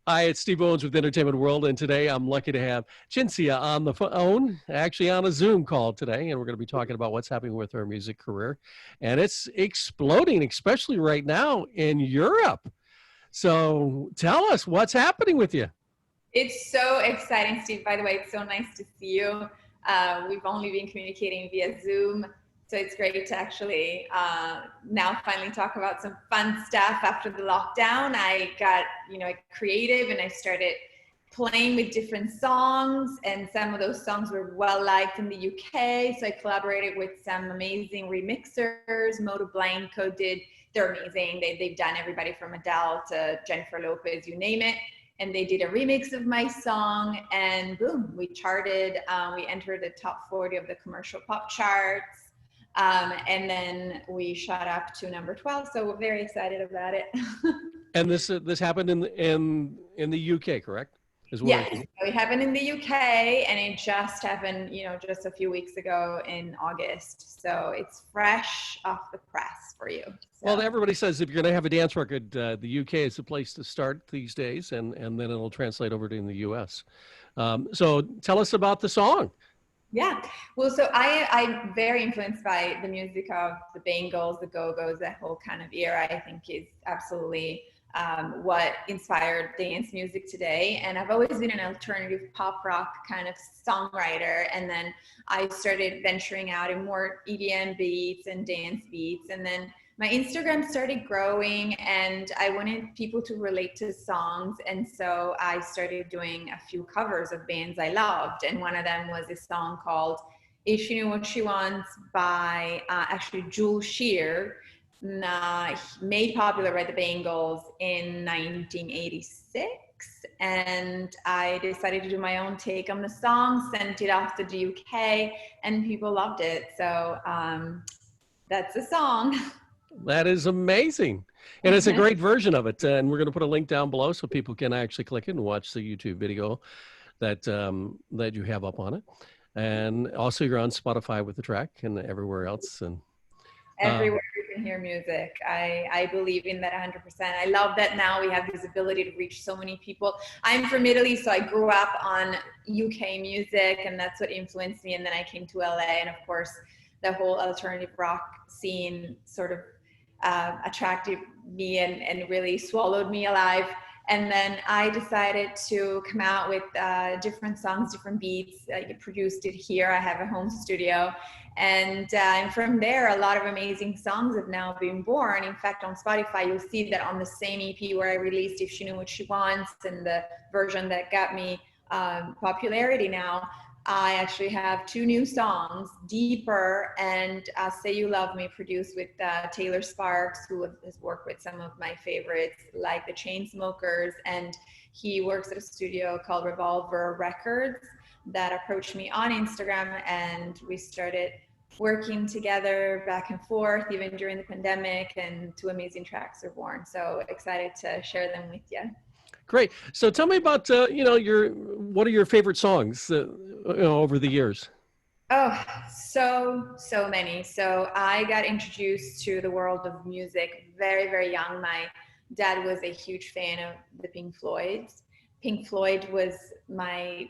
Hi, it's Steve Owens with Entertainment World, and today I'm lucky to have Cinzia on the phone, actually on a Zoom call today, and we're going to be talking about what's happening with her music career. And it's exploding, especially right now in Europe. So tell us what's happening with you. It's so exciting, Steve. By the way, it's so nice to see you. We've only been communicating via Zoom, so it's great to actually now finally talk about some fun stuff after the lockdown. I got, creative and I started playing with different songs, and some of those songs were well liked in the UK. So I collaborated with some amazing remixers. Moto Blanco did, they're amazing. They've done everybody from Adele to Jennifer Lopez, you name it. And they did a remix of my song, and boom, we charted. We entered the top 40 of the commercial pop charts. And then we shot up to number 12. So we're very excited about it. And this happened in the UK, correct? Is where Yes, it happened in the UK, and it just happened, just a few weeks ago in August. So it's fresh off the press for you. So. Well, everybody says if you're going to have a dance record, the UK is the place to start these days, and then it'll translate over to in the US. So tell us about the song. Yeah, well, so I'm very influenced by the music of the Bangles, the Go-Go's, that whole kind of era. I think is absolutely what inspired dance music today. And I've always been an alternative pop rock kind of songwriter. And then I started venturing out in more EDM beats and dance beats. And then my Instagram started growing, and I wanted people to relate to songs. And so I started doing a few covers of bands I loved. And one of them was a song called If She Knew What She Wants by actually Jules Shear, made popular by the Bangles in 1986. And I decided to do my own take on the song, sent it off to the UK, and people loved it. So that's the song. That is amazing. And it's a great version of it. And we're going to put a link down below so people can actually click it and watch the YouTube video that that you have up on it. And also you're on Spotify with the track and everywhere else. And everywhere you can hear music. I believe in that 100%. I love that now we have this ability to reach so many people. I'm from Italy, so I grew up on UK music, and that's what influenced me. And then I came to LA, and of course, the whole alternative rock scene sort of attracted me and really swallowed me alive. And then I decided to come out with different songs, different beats. I produced it here. I have a home studio. And from there, a lot of amazing songs have now been born. In fact, on Spotify, you'll see that on the same EP where I released If She Knew What She Wants, and the version that got me popularity now, I actually have two new songs, Deeper and Say You Love Me, produced with Taylor Sparks, who has worked with some of my favorites like the Chainsmokers. And he works at a studio called Revolver Records that approached me on Instagram, and we started working together back and forth even during the pandemic, and two amazing tracks are born. So excited to share them with you. Great. So tell me about what are your favorite songs over the years? Oh, so many. So I got introduced to the world of music very, very young. My dad was a huge fan of the Pink Floyds. Pink Floyd was my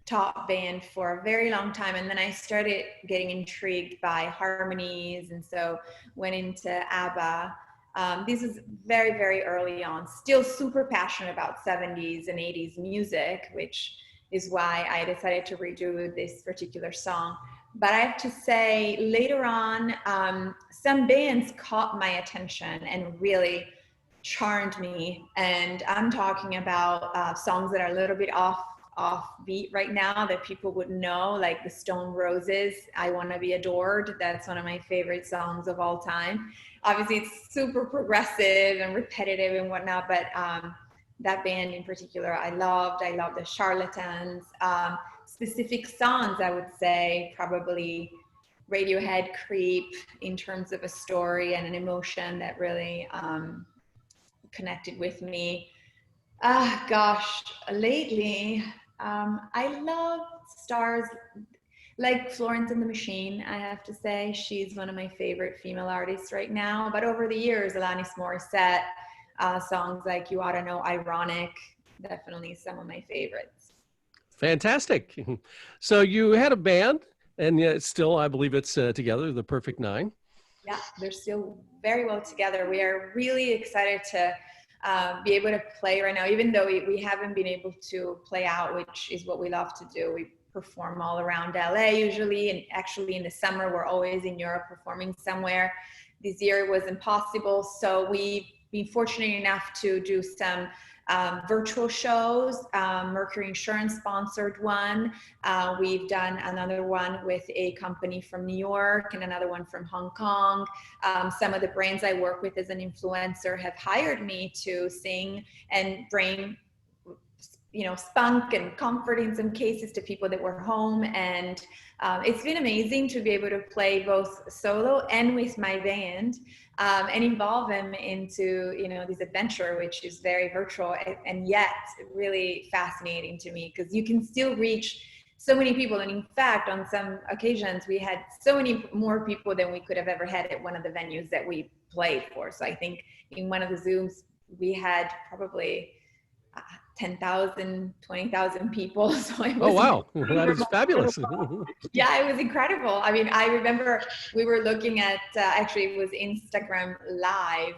top band for a very long time, and then I started getting intrigued by harmonies, and so went into ABBA. This is very, very early on. Still super passionate about 70s and 80s music, which is why I decided to redo this particular song. But I have to say, later on, some bands caught my attention and really charmed me. And I'm talking about songs that are a little bit off beat right now that people would know, like the Stone Roses, I Wanna Be Adored. That's one of my favorite songs of all time. Obviously, it's super progressive and repetitive and whatnot, but that band in particular, I loved the Charlatans. Specific songs, I would say, probably Radiohead, Creep, in terms of a story and an emotion that really connected with me. Gosh, lately, I love stars like Florence and the Machine, I have to say. She's one of my favorite female artists right now. But over the years, Alanis Morissette, songs like You Oughta Know, Ironic, definitely some of my favorites. Fantastic. So you had a band, and yet still, I believe it's together, the Perfect Nine. Yeah, they're still very well together. We are really excited to be able to play right now, even though we haven't been able to play out, which is what we love to do. We perform all around LA usually, and actually in the summer, we're always in Europe performing somewhere. This year it was impossible, so we've been fortunate enough to do some virtual shows. Mercury Insurance sponsored one. We've done another one with a company from New York and another one from Hong Kong. Some of the brands I work with as an influencer have hired me to sing and bring, you know, spunk and comfort in some cases to people that were home. And it's been amazing to be able to play both solo and with my band, and involve them into, you know, this adventure, which is very virtual and yet really fascinating to me, because you can still reach so many people. And in fact, on some occasions we had so many more people than we could have ever had at one of the venues that we played for. So I think in one of the Zooms we had probably 10,000, 20,000 people. So it Oh, was wow. That is fabulous. yeah, it was incredible. I mean, I remember we were looking at, actually it was Instagram Live,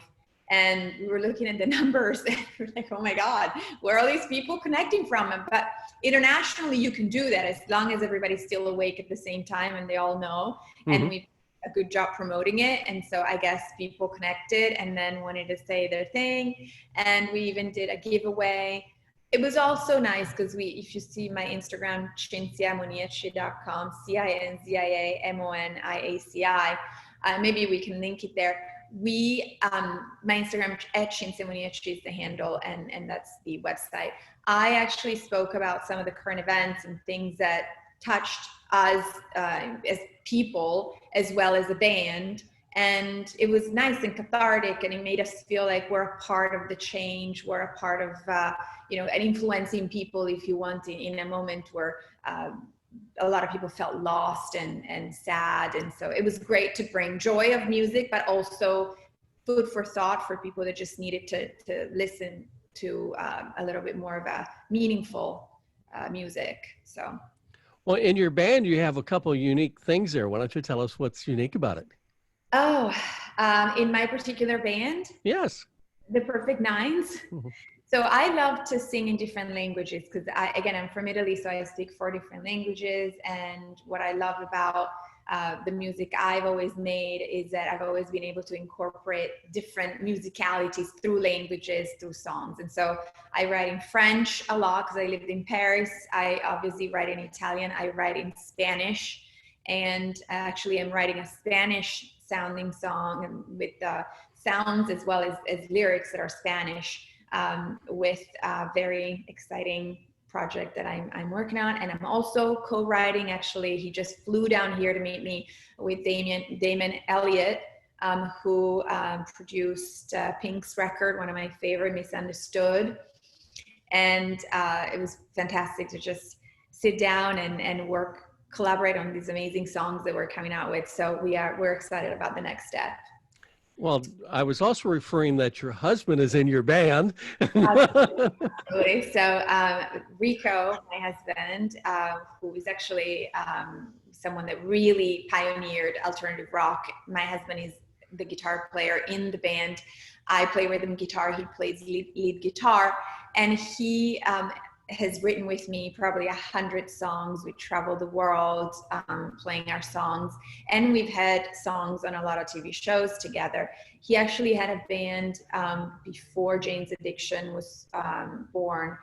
and we were looking at the numbers and we were like, oh my God, where are these people connecting from? But internationally, you can do that as long as everybody's still awake at the same time and they all know. And we a good job promoting it. And so I guess people connected and then wanted to say their thing. And we even did a giveaway. It was also nice because if you see my Instagram, cinziamoniaci.com, CINZIAMONIACI, maybe we can link it there. My Instagram at Cinzia is the handle, and that's the website. I actually spoke about some of the current events and things that touched us as people as well as a band. And it was nice and cathartic, and it made us feel like we're a part of the change. We're a part of, and influencing people, if you want, in a moment where a lot of people felt lost and sad. And so it was great to bring joy of music, but also food for thought for people that just needed to listen to a little bit more of a meaningful music. So. Well, in your band, you have a couple of unique things there. Why don't you tell us what's unique about it? Oh, in my particular band? Yes. The Perfect Nines. So I love to sing in different languages because I'm from Italy, so I speak 4 different languages. And what I love about the music I've always made is that I've always been able to incorporate different musicalities through languages, through songs. And so I write in French a lot because I lived in Paris. I obviously write in Italian. I write in Spanish. And actually I'm writing a Spanish sounding song with sounds as well as lyrics that are Spanish, with a very exciting project that I'm working on. And I'm also co-writing, actually, he just flew down here to meet me, with Damon Elliott, who produced Pink's record, one of my favorite, Misunderstood. And it was fantastic to just sit down and collaborate on these amazing songs that we're coming out with. So we're excited about the next step. Well, I was also referring that your husband is in your band. Absolutely. So Rico, my husband, who is actually someone that really pioneered alternative rock. My husband is the guitar player in the band. I play rhythm guitar. He plays lead guitar. And he has written with me probably 100 songs. We travel the world playing our songs, and we've had songs on a lot of TV shows together. He actually had a band before Jane's Addiction was born,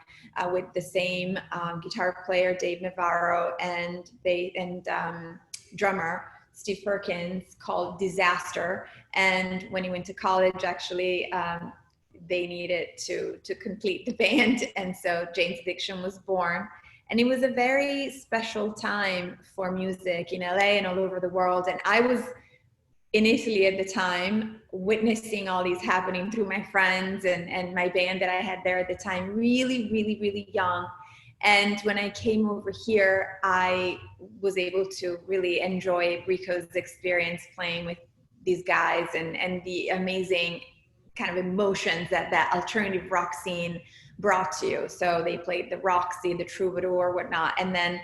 with the same guitar player Dave Navarro and drummer Steve Perkins, called Disaster. And when he went to college, actually, they needed to complete the band. And so Jane's Addiction was born. And it was a very special time for music in LA and all over the world. And I was in Italy at the time, witnessing all these happening through my friends and my band that I had there at the time, really, really, really young. And when I came over here, I was able to really enjoy Rico's experience playing with these guys and the amazing kind of emotions that alternative rock scene brought to you. So they played the Roxy, the Troubadour, whatnot. And then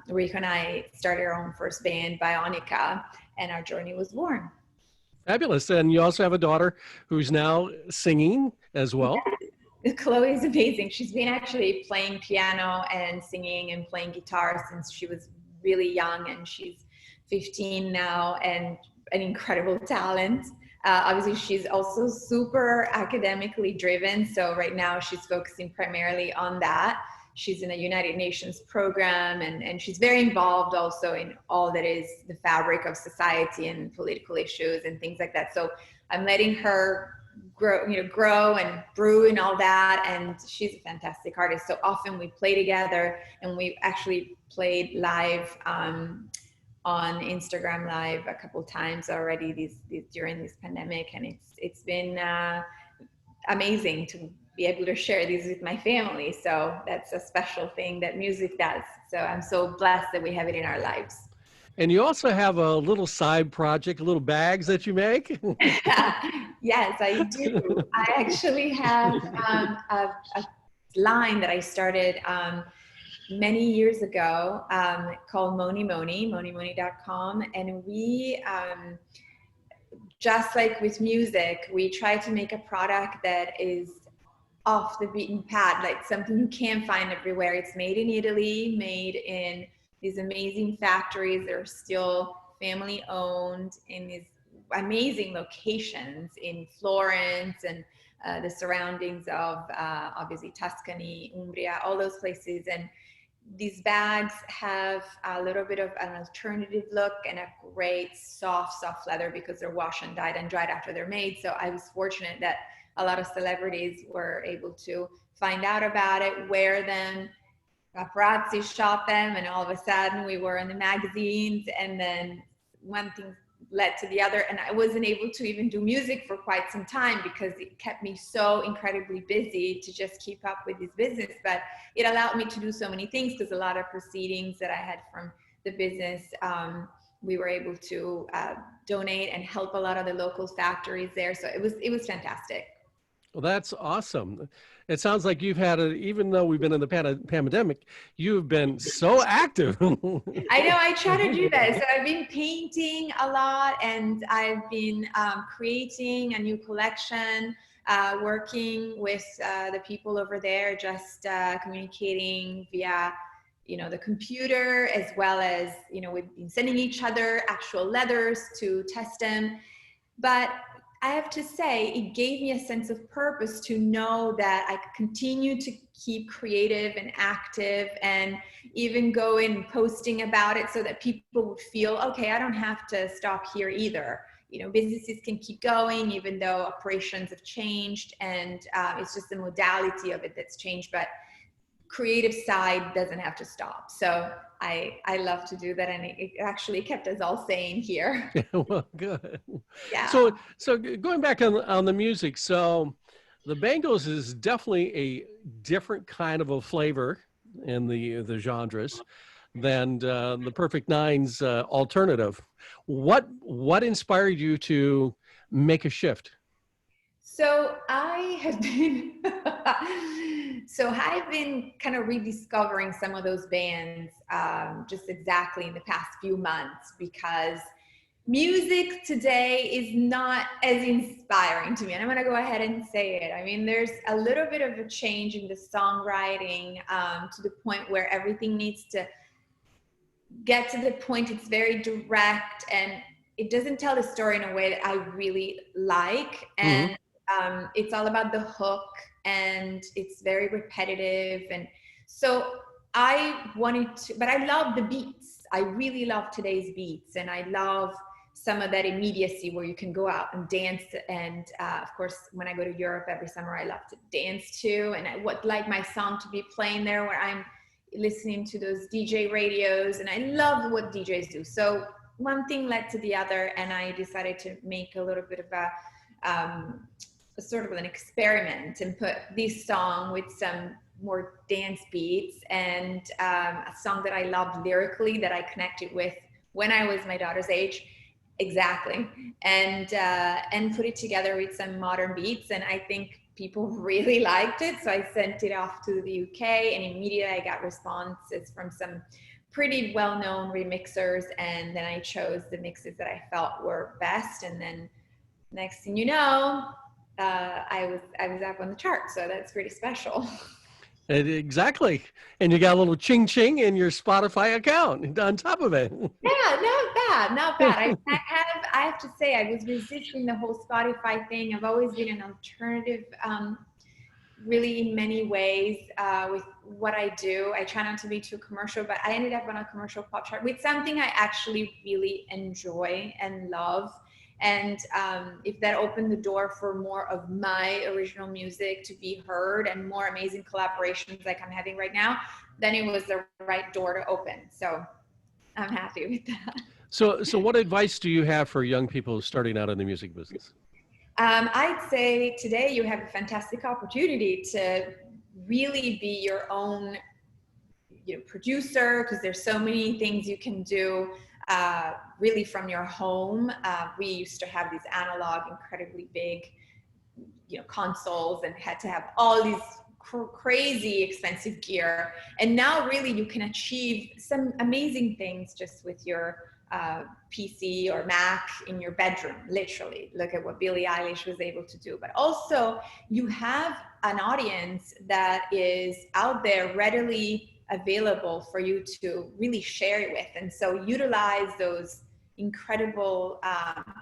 Rico and I started our own first band, Bionica, and our journey was born. Fabulous. And you also have a daughter who's now singing as well. Chloe is amazing. She's been actually playing piano and singing and playing guitar since she was really young, and she's 15 now and an incredible talent. Obviously, she's also super academically driven. So right now she's focusing primarily on that. She's in a United Nations program, and she's very involved also in all that is the fabric of society and political issues and things like that. So I'm letting her grow and brew and all that. And she's a fantastic artist. So often we play together, and we actually played live on Instagram Live a couple times already during this pandemic, and it's been amazing to be able to share these with my family. So that's a special thing that music does. So I'm so blessed that we have it in our lives. And you also have a little side project, little bags that you make. Yes, I do. I actually have a line that I started many years ago called monimoni.com. And we, just like with music, we try to make a product that is off the beaten path, like something you can't find everywhere. It's made in Italy, made in these amazing factories that are still family owned in these amazing locations in Florence and the surroundings of obviously Tuscany, Umbria, all those places. And these bags have a little bit of an alternative look and a great soft leather because they're washed and dyed and dried after they're made. So I was fortunate that a lot of celebrities were able to find out about it, wear them, paparazzi shot them, and all of a sudden we were in the magazines, and then one thing led to the other. And I wasn't able to even do music for quite some time because it kept me so incredibly busy to just keep up with this business. But it allowed me to do so many things because a lot of proceedings that I had from the business, we were able to donate and help a lot of the local factories there. So it was fantastic. Well, that's awesome. It sounds like you've had even though we've been in the pandemic, you've been so active. I know, I try to do that. So I've been painting a lot, and I've been creating a new collection, working with the people over there, just communicating via, the computer, as well as, we've been sending each other actual letters to test them. But I have to say, it gave me a sense of purpose to know that I could continue to keep creative and active, and even go in posting about it so that people would feel, okay, I don't have to stop here either. Businesses can keep going even though operations have changed, and it's just the modality of it that's changed, but creative side doesn't have to stop. So I love to do that, and it actually kept us all sane here. Well, good. Yeah. So going back on the music, so the Bangles is definitely a different kind of a flavor in the genres than the Perfect Nine's alternative. What inspired you to make a shift? So I've been kind of rediscovering some of those bands just exactly in the past few months, because music today is not as inspiring to me. And I'm going to go ahead and say it. I mean, there's a little bit of a change in the songwriting to the point where everything needs to get to the point. It's very direct, and it doesn't tell the story in a way that I really like. And it's all about the hook, and it's very repetitive. And so I wanted to, but I love the beats. I really love today's beats, and I love some of that immediacy where you can go out and dance. And of course, when I go to Europe every summer, I love to dance too. And I would like my song to be playing there where I'm listening to those DJ radios, and I love what DJs do. So one thing led to the other, and I decided to make a little bit of a sort of an experiment and put this song with some more dance beats, and a song that I loved lyrically, that I connected with when I was my daughter's age, exactly, and put it together with some modern beats. And I think people really liked it. So I sent it off to the UK, and immediately I got responses from some pretty well-known remixers. And then I chose the mixes that I felt were best. And then next thing you know, I was up on the chart. So that's pretty special. Exactly. And you got a little ching ching in your Spotify account on top of it. Yeah, not bad, not bad. I have to say, I was resisting the whole Spotify thing. I've always been an alternative, really in many ways with what I do. I try not to be too commercial, but I ended up on a commercial pop chart with something I actually really enjoy and love. And if that opened the door for more of my original music to be heard and more amazing collaborations like I'm having right now, then it was the right door to open. So I'm happy with that. So what advice do you have for young people starting out in the music business? I'd say today you have a fantastic opportunity to really be your own, producer, because there's so many things you can do really from your home. We used to have these analog, incredibly big, consoles, and had to have all these crazy expensive gear. And now really you can achieve some amazing things just with your PC or Mac in your bedroom. Literally, look at what Billie Eilish was able to do. But also you have an audience that is out there readily available for you to really share it with. And so utilize those incredible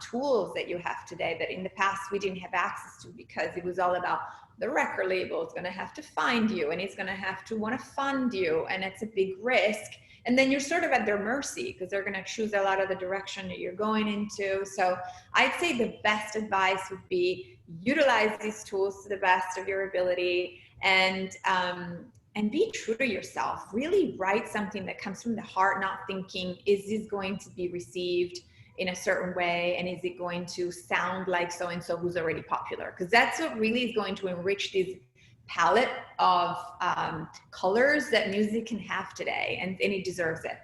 tools that you have today that in the past we didn't have access to, because it was all about the record label is going to have to find you and it's going to have to want to fund you, and it's a big risk. And then you're sort of at their mercy because they're going to choose a lot of the direction that you're going into. So I'd say the best advice would be utilize these tools to the best of your ability, and be true to yourself. Really write something that comes from the heart, not thinking, is this going to be received in a certain way? And is it going to sound like so-and-so who's already popular? Because that's what really is going to enrich this palette of colors that music can have today. And it deserves it.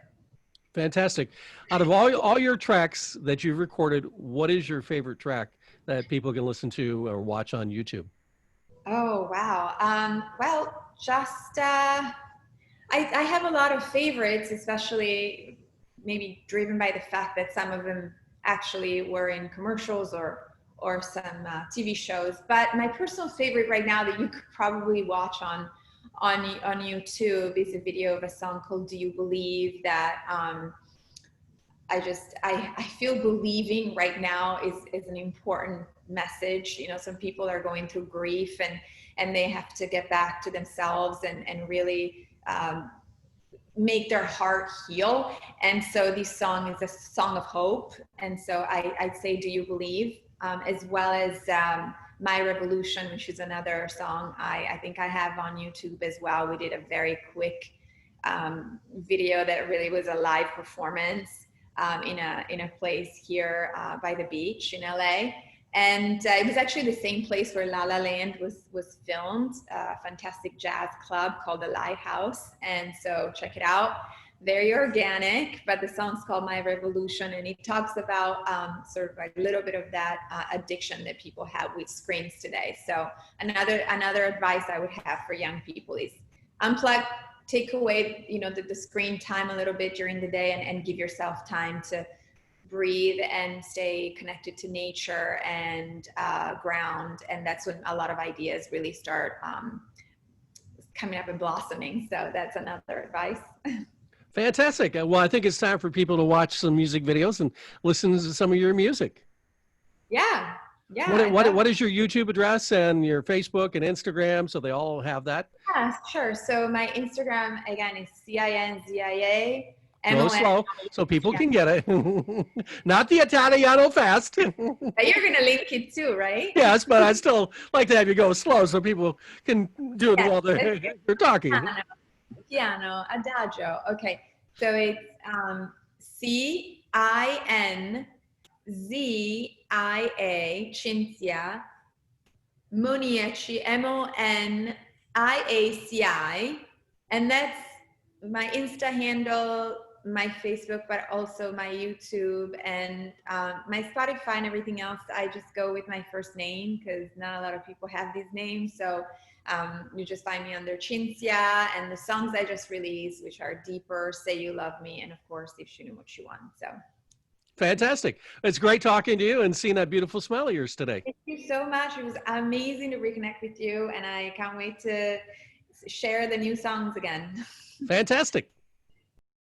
Fantastic. Out of all your tracks that you've recorded, what is your favorite track that people can listen to or watch on YouTube? Oh, wow. Well, just I have a lot of favorites, especially maybe driven by the fact that some of them actually were in commercials or some TV shows. But my personal favorite right now that you could probably watch on YouTube is a video of a song called "Do You Believe," that I feel believing right now is an important message. Some people are going through grief, and they have to get back to themselves and really make their heart heal. And so this song is a song of hope. And so I'd say "Do You Believe," as well as "My Revolution," which is another song I think I have on YouTube as well. We did a very quick video that really was a live performance in a place here by the beach in LA. And it was actually the same place where La La Land was filmed, a fantastic jazz club called the Lighthouse. And so check it out. Very organic, but the song's called "My Revolution," and it talks about sort of a little bit of that addiction that people have with screens today. So another advice I would have for young people is unplug, take away the screen time a little bit during the day, and give yourself time to breathe and stay connected to nature and ground. And that's when a lot of ideas really start coming up and blossoming. So that's another advice. Fantastic. Well, I think it's time for people to watch some music videos and listen to some of your music. Yeah. Yeah. What is your YouTube address and your Facebook and Instagram, so they all have that? Yeah, sure. So my Instagram again is Cinzia. Go slow so people can get it. Not the Italiano fast. You're gonna link it too, right? Yes, but I still like to have you go slow so people can do it while they're talking. Piano, adagio. Okay, so it's Cinzia, Cinzia, Moniaci, Moniaci, and that's my Insta handle. my Facebook, but also my YouTube and my Spotify and everything else. I just go with my first name because not a lot of people have these names. So you just find me under Cinzia, and the songs I just released, which are Deeper, Say You Love Me, and of course, If You Knew What You Want. So Fantastic. It's great talking to you and seeing that beautiful smile of yours today. thank you so much. It was amazing to reconnect with you, and I can't wait to share the new songs again. Fantastic.